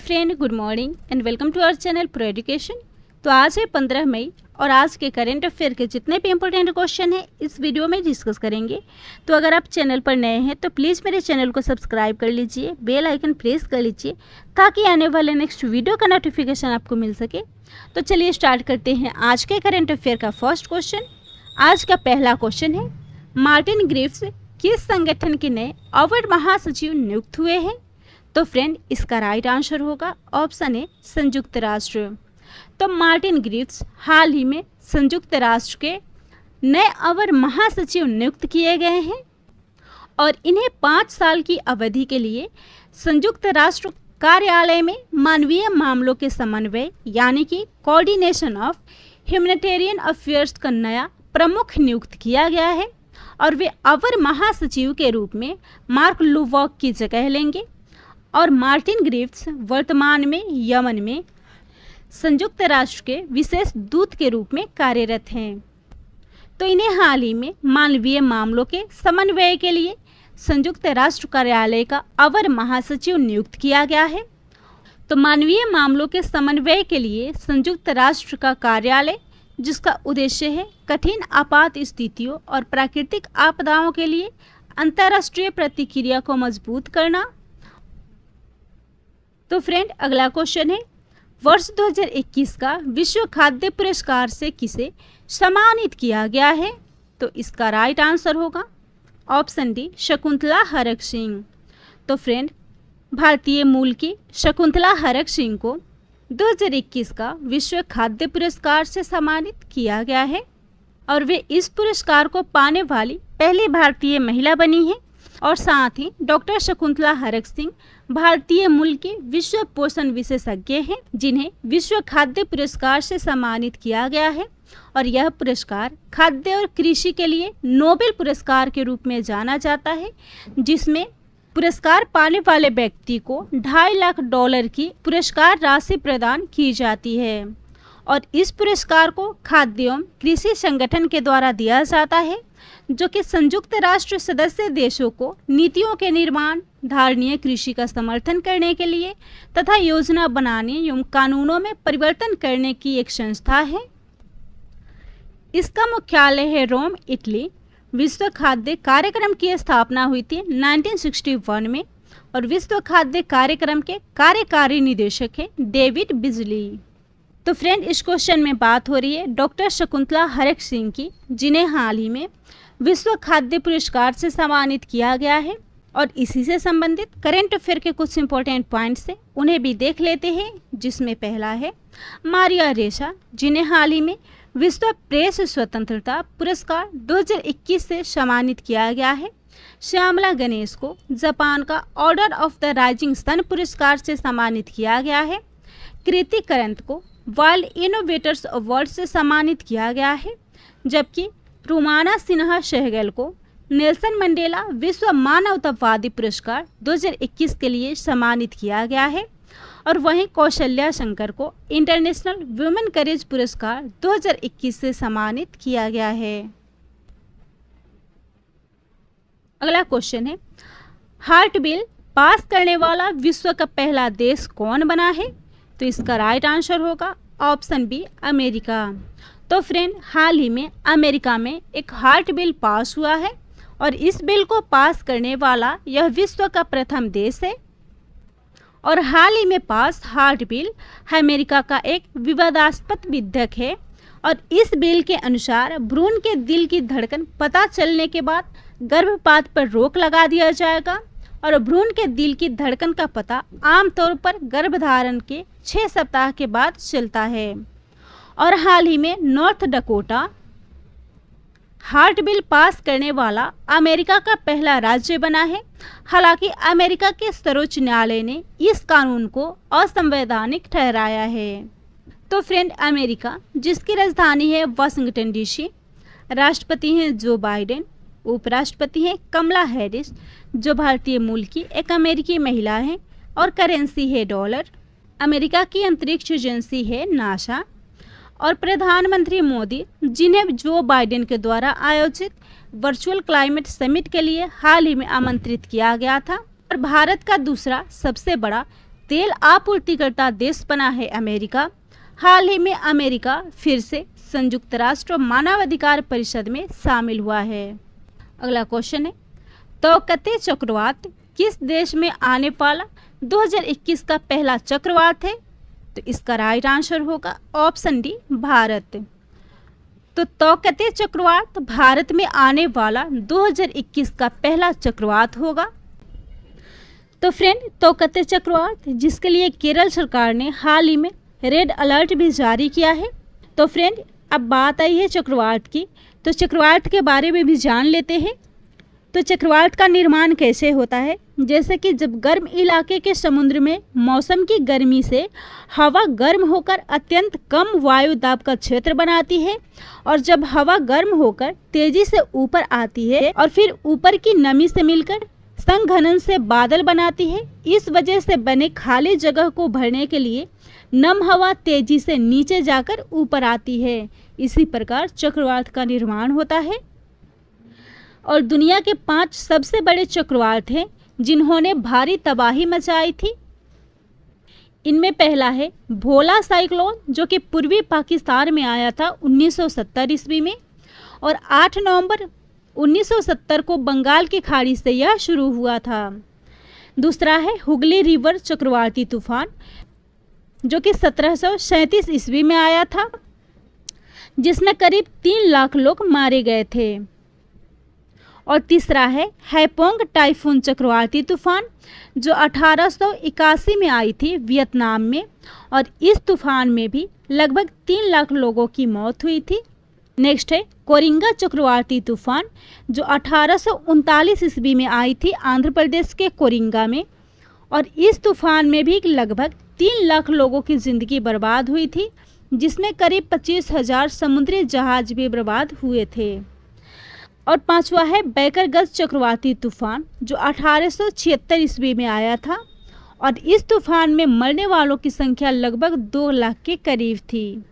Friend, good morning and welcome to our channel pro education. तो आज है 15 मई और आज के करंट अफेयर के जितने भी इंपॉर्टेंट क्वेश्चन हैं इस वीडियो में डिस्कस करेंगे। तो अगर आप चैनल पर नए हैं तो प्लीज़ मेरे चैनल को सब्सक्राइब कर लीजिए, बेल आइकन प्रेस कर लीजिए ताकि आने वाले नेक्स्ट वीडियो का नोटिफिकेशन आपको मिल सके। तो चलिए स्टार्ट करते हैं आज के करंट अफेयर का फर्स्ट क्वेश्चन। आज का पहला क्वेश्चन है, मार्टिन ग्रिफ्स किस संगठन के नए अवर महासचिव नियुक्त हुए हैं? तो फ्रेंड, इसका राइट आंसर होगा ऑप्शन ए संयुक्त राष्ट्र। तो मार्टिन ग्रिफ्स हाल ही में संयुक्त राष्ट्र के नए अवर महासचिव नियुक्त किए गए हैं और इन्हें 5 साल की अवधि के लिए संयुक्त राष्ट्र कार्यालय में मानवीय मामलों के समन्वय यानी कि कोऑर्डिनेशन ऑफ ह्यूमैनिटेरियन अफेयर्स का नया प्रमुख नियुक्त किया गया है और वे अवर महासचिव के रूप में मार्क लुवॉक की जगह लेंगे। और मार्टिन ग्रिफ्स वर्तमान में यमन में संयुक्त राष्ट्र के विशेष दूत के रूप में कार्यरत हैं। तो इन्हें हाल ही में मानवीय मामलों के समन्वय के लिए संयुक्त राष्ट्र कार्यालय का अवर महासचिव नियुक्त किया गया है। तो मानवीय मामलों के समन्वय के लिए संयुक्त राष्ट्र का कार्यालय, जिसका उद्देश्य है कठिन आपात स्थितियों और प्राकृतिक आपदाओं के लिए अंतर्राष्ट्रीय प्रतिक्रिया को मजबूत करना। तो फ्रेंड, अगला क्वेश्चन है, वर्ष 2021 का विश्व खाद्य पुरस्कार से किसे सम्मानित किया गया है? तो इसका राइट आंसर होगा ऑप्शन डी शकुंतला हरक सिंह। तो फ्रेंड, भारतीय मूल की शकुंतला हरक सिंह को 2021 का विश्व खाद्य पुरस्कार से सम्मानित किया गया है और वे इस पुरस्कार को पाने वाली पहली भारतीय महिला बनी हैं। और साथ ही डॉक्टर शकुंतला हरक सिंह भारतीय मूल के विश्व पोषण विशेषज्ञ हैं जिन्हें विश्व खाद्य पुरस्कार से सम्मानित किया गया है। और यह पुरस्कार खाद्य और कृषि के लिए नोबेल पुरस्कार के रूप में जाना जाता है, जिसमें पुरस्कार पाने वाले व्यक्ति को $2.5 लाख की पुरस्कार राशि प्रदान की जाती है। और इस पुरस्कार को खाद्य एवं कृषि संगठन के द्वारा दिया जाता है, जो कि संयुक्त राष्ट्र सदस्य देशों को नीतियों के निर्माण, धारणीय कृषि का समर्थन करने के लिए तथा योजना बनाने एवं कानूनों में परिवर्तन करने की एक संस्था है। इसका मुख्यालय है रोम, इटली। विश्व खाद्य कार्यक्रम की स्थापना हुई थी 1961 में और विश्व खाद्य कार्यक्रम के कार्यकारी निदेशक हैं डेविड बिजली। तो फ्रेंड, इस क्वेश्चन में बात हो रही है डॉक्टर शकुंतला हरक सिंह की, जिन्हें हाल ही में विश्व खाद्य पुरस्कार से सम्मानित किया गया है। और इसी से संबंधित करंट अफेयर के कुछ इंपॉर्टेंट पॉइंट्स हैं, उन्हें भी देख लेते हैं। जिसमें पहला है मारिया रेसा, जिन्हें हाल ही में विश्व प्रेस स्वतंत्रता पुरस्कार 2021 से सम्मानित किया गया है। श्यामला गणेश को जापान का order of the rising sun पुरस्कार से सम्मानित किया गया है। कृति करंत को वर्ल्ड इनोवेटर्स अवार्ड से सम्मानित किया गया है, जबकि रुमाना सिन्हा सहगल को नेल्सन मंडेला विश्व मानवतावादी पुरस्कार 2021 के लिए सम्मानित किया गया है। और वहीं कौशल्या शंकर को इंटरनेशनल वुमेन करेज पुरस्कार 2021 से सम्मानित किया गया है। अगला क्वेश्चन है, हार्ट बिल पास करने वाला विश्व का पहला देश कौन बना है? तो इसका राइट आंसर होगा ऑप्शन बी अमेरिका। तो फ्रेंड, हाल ही में अमेरिका में एक हार्ट बिल पास हुआ है और इस बिल को पास करने वाला यह विश्व का प्रथम देश है। और हाल ही में पास हार्ट बिल अमेरिका का एक विवादास्पद विधेयक है और इस बिल के अनुसार भ्रूण के दिल की धड़कन पता चलने के बाद गर्भपात पर रोक लगा दिया जाएगा और भ्रूण के दिल की धड़कन का पता आमतौर पर गर्भधारण के 6 सप्ताह के बाद चलता है। और हाल ही में north Dakota heart bill pass करने वाला अमेरिका का पहला राज्य बना है। हालांकि अमेरिका के सर्वोच्च न्यायालय ने इस कानून को असंवैधानिक ठहराया है। तो फ्रेंड, अमेरिका, जिसकी राजधानी है वाशिंगटन डीसी, राष्ट्रपति हैं जो बाइडेन, उपराष्ट्रपति हैं कमला हैरिस, जो भारतीय मूल की एक अमेरिकी महिला हैं, और करेंसी है डॉलर। अमेरिका की अंतरिक्ष एजेंसी है नासा। और प्रधानमंत्री मोदी, जिन्हें जो बाइडेन के द्वारा आयोजित वर्चुअल क्लाइमेट समिट के लिए हाल ही में आमंत्रित किया गया था और भारत का दूसरा सबसे बड़ा तेल आपूर्तिकर्ता देश बना है अमेरिका। हाल ही में अमेरिका फिर से संयुक्त राष्ट्र मानवाधिकार परिषद में शामिल हुआ है। अगला क्वेश्चन है, तौकते चक्रवात किस देश में आने वाला 2021 का पहला चक्रवात है? तो इसका राइट आंसर होगा ऑप्शन डी, भारत। तो तौकते चक्रवात भारत में आने वाला 2021 का पहला चक्रवात होगा। तो फ्रेंड, तौकते चक्रवात जिसके लिए केरल सरकार ने हाल ही में रेड अलर्ट भी जारी किया है। तो फ्रेंड, अब बात आई है चक्रवात की, तो चक्रवात के बारे में भी जान लेते हैं। तो चक्रवात का निर्माण कैसे होता है? जैसे कि जब गर्म इलाके के समुद्र में मौसम की गर्मी से हवा गर्म होकर अत्यंत कम वायु दाब का क्षेत्र बनाती है, और जब हवा गर्म होकर तेजी से ऊपर आती है और फिर ऊपर की नमी से मिलकर संघनन से बादल बनाती है, इस वजह से बने खाली जगह को भरने के लिए नम हवा तेजी से नीचे जाकर ऊपर आती है। इसी प्रकार चक्रवात का निर्माण होता है। और दुनिया के 5 सबसे बड़े चक्रवात हैं जिन्होंने भारी तबाही मचाई थी। इनमें पहला है भोला साइक्लोन, जो कि पूर्वी पाकिस्तान में आया था 1970 ईस्वी में, और 8 नवंबर 1970 को बंगाल की खाड़ी से यह शुरू हुआ था। दूसरा है हुगली रिवर चक्रवाती तूफान, जो कि 1737 ईस्वी में आया था, जिसमें करीब 3 लाख लोग मारे गए थे। और तीसरा है हैपोंग टाइफून चक्रवाती तूफान, जो 1881 में आई थी वियतनाम में, और इस तूफान में भी लगभग 3 लाख लोगों की मौत हुई थी। नेक्स्ट है कोरिंगा चक्रवाती तूफान, जो 1839 ईस्वी में आई थी आंध्र प्रदेश के कोरिंगा में, और इस तूफान में भी लगभग 3 लाख लोगों की ज़िंदगी बर्बाद हुई थी, जिसमें करीब 25,000 समुद्री जहाज भी बर्बाद हुए थे। और पांचवा है बैकरगज चक्रवाती तूफान, जो 1876 ईस्वी में आया था, और इस तूफान में मरने वालों की संख्या लगभग 2 लाख के करीब थी।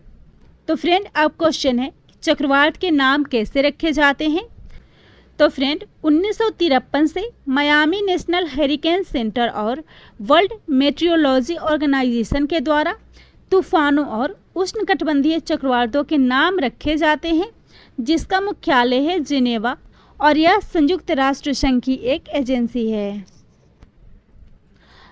तो फ्रेंड, अब क्वेश्चन है चक्रवात के नाम कैसे रखे जाते हैं? तो फ्रेंड, 1953 से मियामी नेशनल हरिकेन सेंटर और वर्ल्ड मेट्रोलॉजी ऑर्गेनाइजेशन के द्वारा तूफानों और उष्णकटिबंधीय चक्रवातों के नाम रखे जाते हैं, जिसका मुख्यालय है जिनेवा, और यह संयुक्त राष्ट्र संघ की एक एजेंसी है।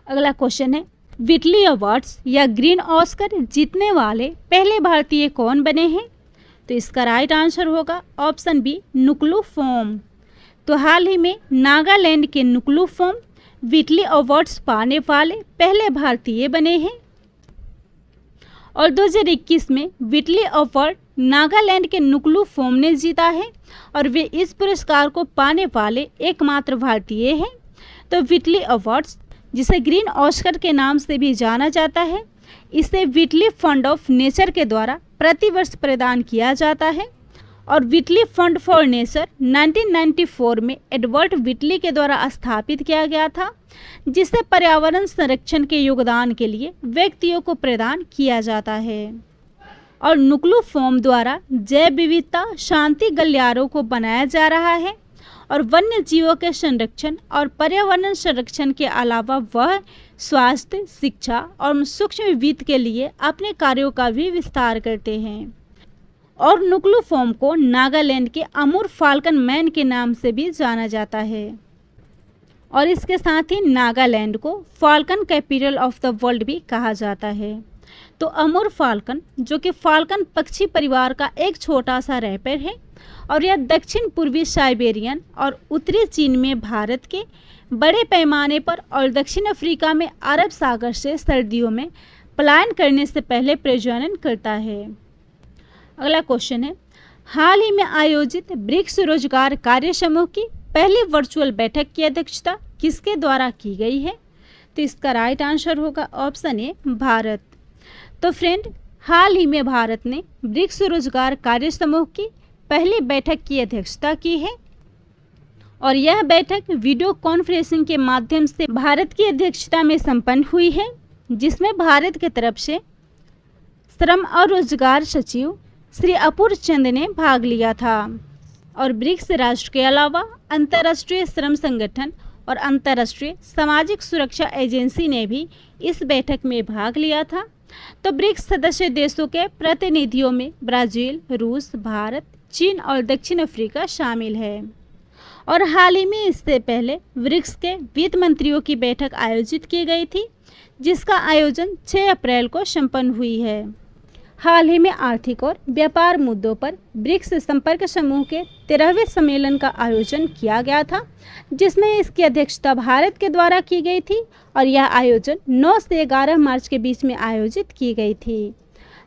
अगला क्वेश्चन है, व्हिटली अवार्ड्स या ग्रीन ऑस्कर जीतने वाले पहले भारतीय कौन बने हैं? तो इसका राइट आंसर होगा ऑप्शन बी, नुक्लू फोम। तो हाल ही में नागालैंड के नुक्लू फोम व्हिटली अवार्ड्स पाने वाले पहले भारतीय बने हैं। और 2021 में व्हिटली अवार्ड नागालैंड के नुक्लू फोम ने जीता है, और वे इस पुरस्कार को पाने वाले एकमात्र भारतीय हैं। तो व्हिटली अवार्ड्स, जिसे ग्रीन ऑस्कर के नाम से भी जाना जाता है, इसे व्हिटली फंड ऑफ नेचर के द्वारा प्रतिवर्ष प्रदान किया जाता है। और व्हिटली फंड फॉर नेचर 1994 में एडवर्ड व्हिटली के द्वारा स्थापित किया गया था, जिसे पर्यावरण संरक्षण के योगदान के लिए व्यक्तियों को प्रदान किया जाता है। और नुक्लू फोम द्वारा जैव विविधता शांति गलियारों को बनाया जा रहा है, और वन्य जीवों के संरक्षण और पर्यावरण संरक्षण के अलावा वह स्वास्थ्य, शिक्षा और सूक्ष्म वित्त के लिए अपने कार्यों का भी विस्तार करते हैं। और नुक्लू फोम को नागालैंड के अमूर फाल्कन मैन के नाम से भी जाना जाता है, और इसके साथ ही नागालैंड को falcon capital of the world भी कहा जाता है। तो अमूर फाल्कन, जो कि फाल्कन पक्षी परिवार का एक छोटा सा रैपर है, और यह दक्षिण पूर्वी साइबेरियन और उत्तरी चीन में भारत के बड़े पैमाने पर और दक्षिण अफ्रीका में अरब सागर से सर्दियों में पलायन करने से पहले प्रजनन करता है। अगला क्वेश्चन है, हाल ही में आयोजित ब्रिक्स रोजगार कार्य समूह की पहली वर्चुअल बैठक की अध्यक्षता किसके द्वारा की गई है? तो इसका राइट आंसर होगा ऑप्शन ए, भारत। तो फ्रेंड, हाल ही में भारत ने ब्रिक्स रोजगार कार्य समूह की पहली बैठक की अध्यक्षता की है, और यह बैठक वीडियो कॉन्फ्रेंसिंग के माध्यम से भारत की अध्यक्षता में संपन्न हुई है, जिसमें भारत की तरफ से श्रम और रोजगार सचिव श्री अपूर्व चंद ने भाग लिया था। और ब्रिक्स राष्ट्र के अलावा अंतर्राष्ट्रीय श्रम संगठन और अंतर्राष्ट्रीय सामाजिक सुरक्षा एजेंसी ने भी इस बैठक में भाग लिया था। तो ब्रिक्स सदस्य देशों के प्रतिनिधियों में ब्राज़ील, रूस, भारत, चीन और दक्षिण अफ्रीका शामिल है। और हाल ही में इससे पहले ब्रिक्स के वित्त मंत्रियों की बैठक आयोजित की गई थी, जिसका आयोजन 6 अप्रैल को संपन्न हुई है। हाल ही में आर्थिक और व्यापार मुद्दों पर ब्रिक्स संपर्क समूह के 13वें सम्मेलन का आयोजन किया गया था, जिसमें इसकी अध्यक्षता भारत के द्वारा की गई थी और यह आयोजन 9 से 11 मार्च के बीच में आयोजित की गई थी।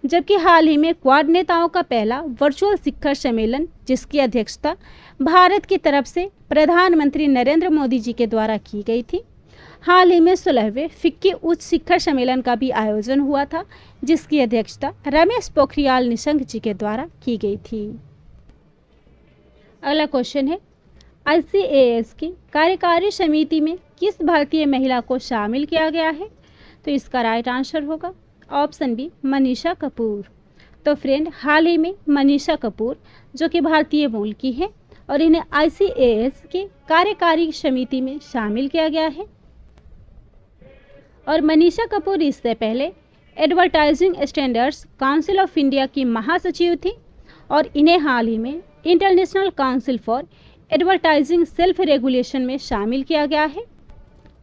जबकि हाल ही में क्वाड नेताओं का पहला वर्चुअल शिखर सम्मेलन, जिसकी अध्यक्षता भारत की तरफ से प्रधानमंत्री नरेंद्र मोदी जी के द्वारा की गई थी। हाल ही में 16वें फिक्की उच्च शिखर सम्मेलन का भी आयोजन हुआ था, जिसकी अध्यक्षता रमेश पोखरियाल निशंक जी के द्वारा की गई थी। अगला क्वेश्चन है, ICAS की कार्यकारी समिति में किस भारतीय महिला को शामिल किया गया है? तो इसका राइट आंसर होगा ऑप्शन बी, मनीषा कपूर। तो फ्रेंड, हाल ही में मनीषा कपूर, जो कि भारतीय मूल की है, और इन्हें ICAS की कार्यकारी समिति में शामिल किया गया है। और मनीषा कपूर इससे पहले advertising standards council of India की महासचिव थी और इन्हें हाल ही में international council for advertising self regulation में शामिल किया गया है।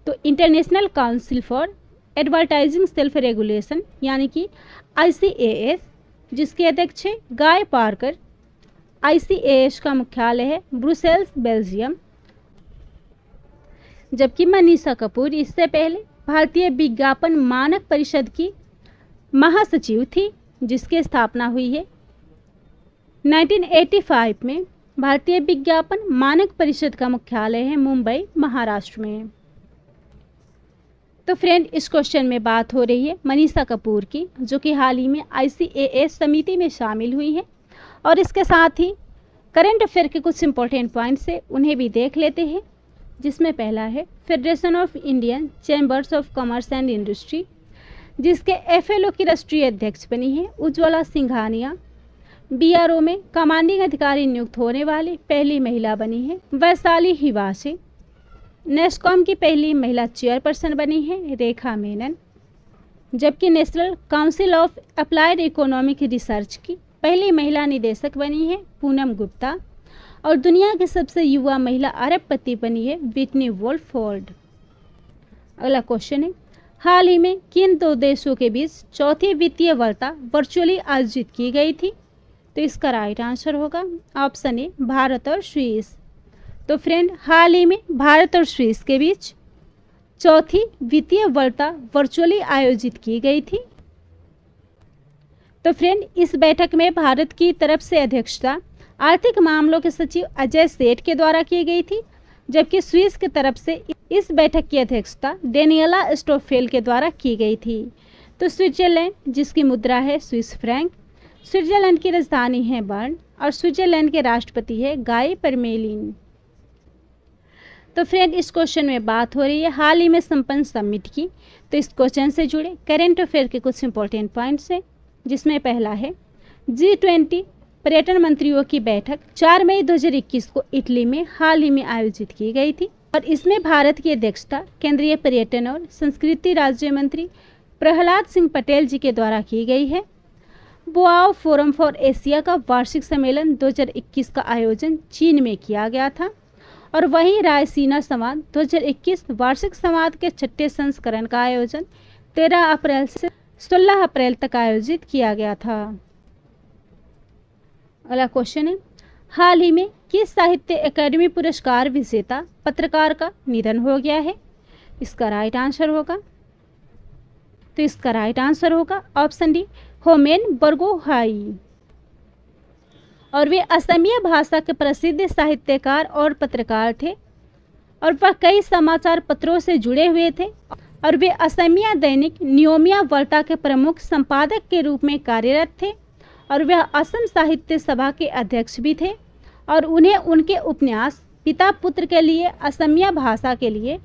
तो international council for advertising self regulation यानी कि ICAS, जिसके अध्यक्ष है गाय पार्कर। ICAS का मुख्यालय है ब्रुसेल्स, बेल्जियम। जबकि मनीषा कपूर इससे पहले भारतीय विज्ञापन मानक परिषद की महासचिव थी, जिसकी स्थापना हुई है 1985 में। भारतीय विज्ञापन मानक परिषद का मुख्यालय है मुंबई, महाराष्ट्र में। तो फ्रेंड, इस क्वेश्चन में बात हो रही है मनीषा कपूर की, जो कि हाल ही में ICAS समिति में शामिल हुई है। और इसके साथ ही करंट अफेयर के कुछ इंपॉर्टेंट पॉइंट्स है, उन्हें भी देख लेते हैं। जिसमें पहला है federation of Indian chambers of commerce and industry, जिसके FLO की राष्ट्रीय अध्यक्ष बनी है उज्ज्वला सिंघानिया। BRO में कमांडिंग अधिकारी नियुक्त होने वाली पहली महिला बनी है वैशाली हिवासे। नेस्कॉम की पहली महिला चेयरपर्सन बनी है रेखा मेनन। जबकि national council of applied economic research की पहली महिला निदेशक बनी है पूनम गुप्ता। और दुनिया की सबसे युवा महिला अरबपति बनी है विटनी वोल्फ फोर्ड। अगला क्वेश्चन है, हाल ही में किन 2 देशों के बीच चौथी वित्तीय वार्ता वर्चुअली आयोजित की गई थी? तो इसका राइट आंसर होगा ऑप्शन ए, भारत और स्विस। तो फ्रेंड, हाल ही में भारत और स्विस के बीच चौथी वित्तीय वार्ता वर्चुअली आयोजित की गई थी। तो फ्रेंड, इस बैठक में भारत की तरफ से अध्यक्षता आर्थिक मामलों के सचिव अजय सेठ के द्वारा की गई थी, जबकि स्विस की तरफ से इस बैठक की अध्यक्षता डेनियला स्टोफेल के द्वारा की गई थी। तो स्विट्जरलैंड, जिसकी मुद्रा है स्विस फ्रैंक, स्विट्जरलैंड की राजधानी है बर्न और स्विट्जरलैंड के राष्ट्रपति है गाय परमेलिन। तो फ्रेंड, इस क्वेश्चन में बात हो रही है हाल ही में संपन्न समिट की। तो इस क्वेश्चन से जुड़े करंट अफेयर के कुछ इंपॉर्टेंट पॉइंट्स हैं, जिसमें पहला है G20 पर्यटन मंत्रियों की बैठक 4 मई 2021 को इटली में हाल ही में आयोजित की गई थी और इसमें भारत की अध्यक्षता केंद्रीय पर्यटन और संस्कृति राज्य मंत्री प्रहलाद सिंह पटेल जी के द्वारा की गई है। बोआओ फोरम फॉर एशिया का वार्षिक सम्मेलन 2021 का आयोजन चीन में किया गया था और वहीं रायसीना संवाद 2021 वार्षिक संवाद के 6ठे संस्करण का आयोजन 13 अप्रैल से 16 अप्रैल तक आयोजित किया गया था। अगला क्वेश्चन है, हाल ही में किस साहित्य अकादमी पुरस्कार विजेता पत्रकार का निधन हो गया है? इसका राइट आंसर होगा, तो इसका राइट आंसर होगा ऑप्शन डी, होमेन बरगोहाई। और वे असमिया भाषा के प्रसिद्ध साहित्यकार और पत्रकार थे और वह कई समाचार पत्रों से जुड़े हुए थे और वे असमिया दैनिक नियोमिया वार्ता के प्रमुख संपादक के रूप में कार्यरत थे और वह असम साहित्य सभा के अध्यक्ष भी थे और उन्हें उनके उपन्यास पिता पुत्र के लिए असमिया भाषा के लिए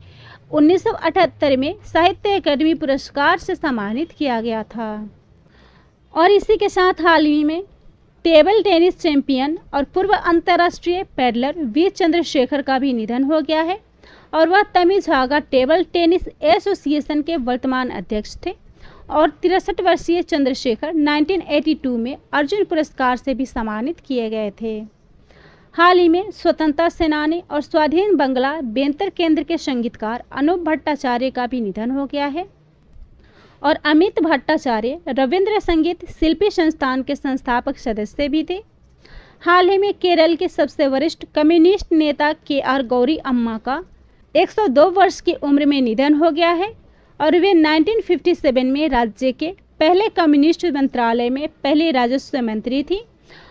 1978 में साहित्य अकादमी पुरस्कार से सम्मानित किया गया था। और इसी के साथ हाल ही में टेबल टेनिस चैंपियन और पूर्व अंतर्राष्ट्रीय पैडलर वी चंद्रशेखर का भी निधन हो गया है और वह तमीज़ हागा टेबल टेनिस एसोसिएशन के वर्तमान अध्यक्ष थे। और 63 वर्षीय चंद्रशेखर 1982 में अर्जुन पुरस्कार से भी सम्मानित किए गए थे। हाल ही में स्वतंत्रता सेनानी और स्वाधीन बंगला बेंतर केंद्र के संगीतकार अनूप भट्टाचार्य का भी निधन हो गया है। और अमित भट्टाचार्य रविंद्र संगीत शिल्पी संस्थान के संस्थापक सदस्य भी थे। हाल ही में केरल के सबसे वरिष्ठ कम्युनिस्ट नेता KR गौरी अम्मा का 102 वर्ष की उम्र में निधन हो गया है। और वे 1957 में राज्य के पहले कम्युनिस्ट मंत्रालय में पहली राजस्व मंत्री थी।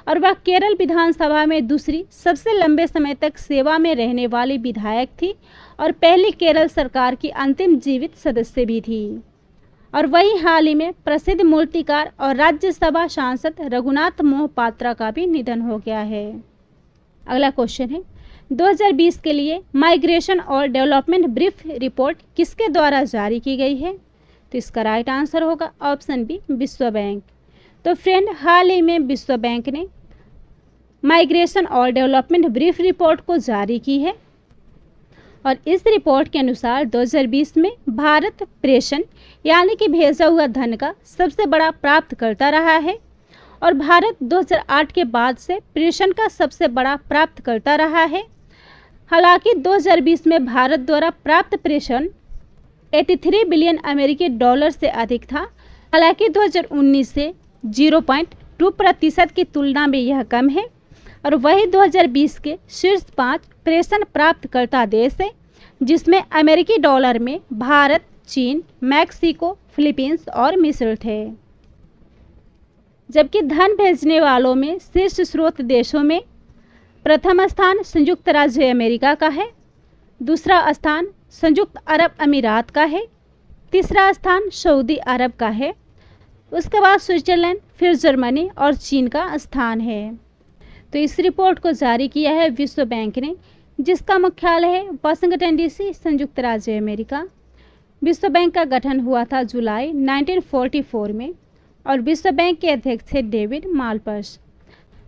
और वह केरल विधानसभा में दूसरी सबसे लंबे समय तक सेवा में रहने वाली विधायक थी और पहली केरल सरकार की अंतिम जीवित सदस्य भी थी। और वहीं हाल ही में प्रसिद्ध मूर्तिकार और राज्यसभा सांसद रघुनाथ मोहपात्रा का भी निधन हो गया है। अगला क्वेश्चन है 2020 के लिए माइग्रेशन और डेवलपमेंट ब्रीफ रिपोर्ट किसके द्वारा जारी की गई है? तो इसका राइट आंसर होगा ऑप्शन बी, विश्व बैंक। तो फ्रेंड, हाल ही में विश्व बैंक ने माइग्रेशन और डेवलपमेंट ब्रीफ रिपोर्ट को जारी की है। और इस रिपोर्ट के अनुसार 2020 में भारत प्रेषण यानी कि भेजा हुआ धन का सबसे बड़ा प्राप्तकर्ता रहा है। और भारत 2008 के बाद से प्रेषण का सबसे बड़ा प्राप्तकर्ता रहा है। हालांकि 2020 में भारत द्वारा प्राप्त प्रेषण 83 बिलियन अमेरिकी डॉलर से अधिक था। हालांकि 2019 से 0.2% की तुलना में यह कम है। और वही 2020 के शीर्ष 5 प्रेषण प्राप्तकर्ता देश है, जिसमें अमेरिकी डॉलर में भारत, चीन, मैक्सिको, फिलीपींस और मिस्र थे। जबकि धन भेजने वालों में शीर्ष स्रोत देशों में प्रथम स्थान संयुक्त राज्य अमेरिका का है, दूसरा स्थान संयुक्त अरब अमीरात का है, तीसरा स्थान सऊदी अरब का है, उसके बाद स्विट्जरलैंड, फिर जर्मनी और चीन का स्थान है। तो इस रिपोर्ट को जारी किया है विश्व बैंक ने, जिसका मुख्यालय है वाशिंगटन DC, संयुक्त राज्य अमेरिका। विश्व बैंक का गठन हुआ था जुलाई 1944 में और विश्व बैंक के अध्यक्ष थे डेविड मालपस।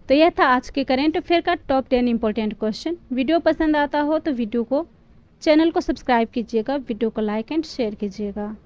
तो यह था आज के करंट अफेयर का टॉप 10 इंपॉर्टेंट क्वेश्चन। वीडियो पसंद आता हो तो वीडियो को चैनल को सब्सक्राइब कीजिएगा, वीडियो को लाइक एंड शेयर कीजिएगा।